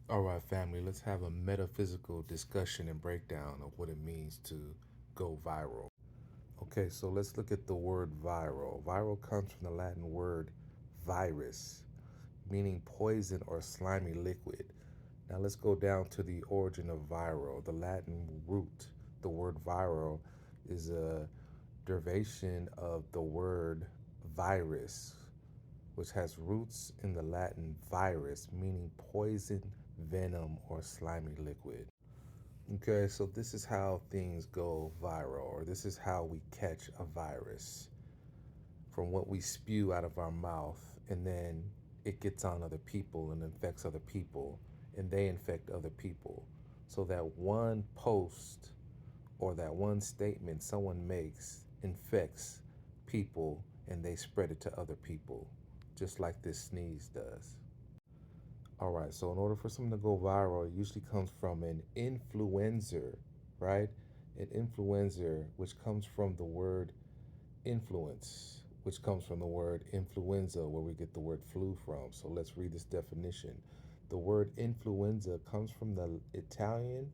All right, family, let's have a metaphysical discussion and breakdown of what it means to go viral. Okay, so let's look at the word viral. Viral comes from the Latin word virus, meaning poison or slimy liquid. Now let's go down to the origin of viral. The Latin root, the word viral, is a derivation of the word virus, which has roots in the Latin virus, meaning poison, venom, or slimy liquid. Okay, so this is how things go viral, or this is how we catch a virus from what we spew out of our mouth, and then it gets on other people and infects other people, and they infect other people. So that one post or that one statement someone makes infects people and they spread it to other people, just like this sneeze does. All right, so in order for something to go viral, it usually comes from an influencer, right? An influencer, which comes from the word influence, which comes from the word influenza, where we get the word flu from. So let's read this definition. The word influenza comes from the Italian,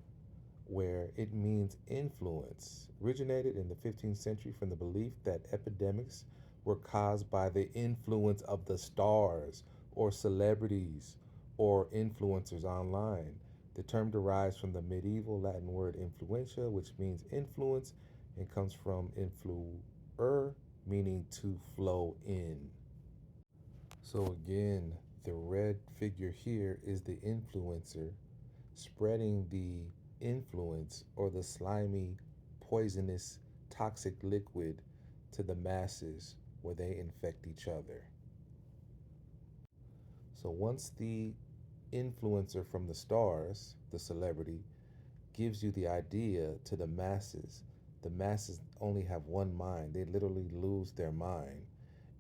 where it means influence, originated in the 15th century from the belief that epidemics were caused by the influence of the stars or celebrities or influencers online. The term derives from the medieval Latin word influentia, which means influence, and comes from influere, meaning to flow in. So again, the red figure here is the influencer spreading the influence or the slimy, poisonous, toxic liquid to the masses where they infect each other. So once the influencer from the stars, the celebrity, gives you the idea to the masses only have one mind. They literally lose their mind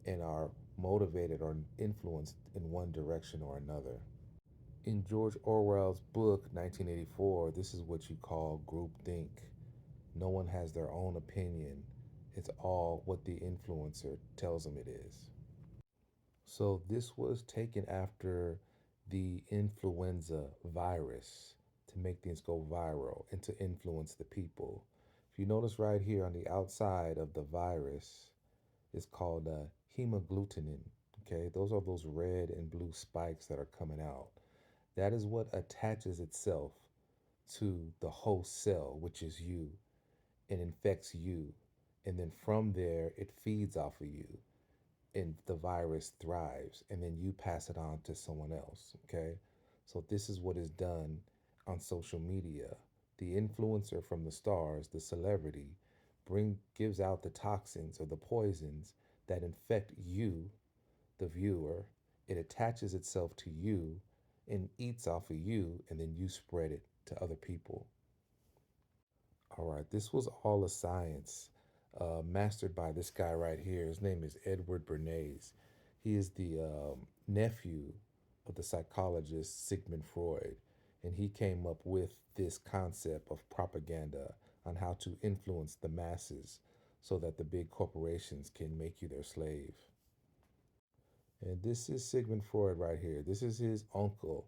and are motivated or influenced in one direction or another. In George Orwell's book 1984, this is what you call groupthink. No one has their own opinion. It's all what the influencer tells them it is. So this was taken after the influenza virus to make things go viral and to influence the people. If you notice right here on the outside of the virus, it's called hemagglutinin. Okay, those are those red and blue spikes that are coming out. That is what attaches itself to the host cell, which is you, and infects you. And then from there, it feeds off of you, and the virus thrives. And then you pass it on to someone else. Okay. So, this is what is done on social media. The influencer from the stars, the celebrity, gives out the toxins or the poisons that infect you, the viewer. It attaches itself to you and eats off of you, and then you spread it to other people. All right, this was all a science mastered by this guy right here. His name is Edward Bernays. He is the nephew of the psychologist Sigmund Freud, and he came up with this concept of propaganda on how to influence the masses so that the big corporations can make you their slave. And this is Sigmund Freud right here. This is his uncle,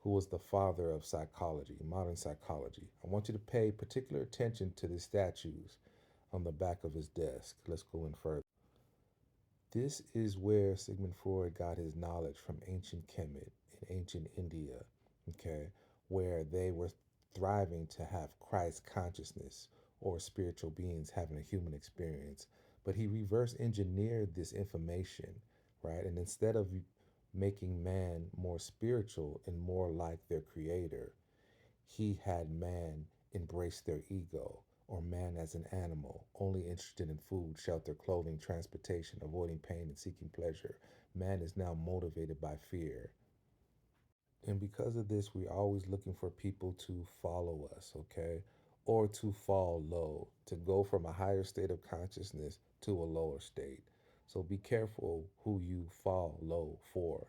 who was the father of psychology, modern psychology. I want you to pay particular attention to the statues on the back of his desk. Let's go in further. This is where Sigmund Freud got his knowledge from ancient Kemet in ancient India, okay, where they were thriving to have Christ consciousness or spiritual beings having a human experience. But he reverse engineered this information, right? And instead of making man more spiritual and more like their creator, he had man embrace their ego, or man as an animal, only interested in food, shelter, clothing, transportation, avoiding pain, and seeking pleasure. Man is now motivated by fear. And because of this, we're always looking for people to follow us, okay? Or to fall low, to go from a higher state of consciousness to a lower state. So be careful who you fall low for.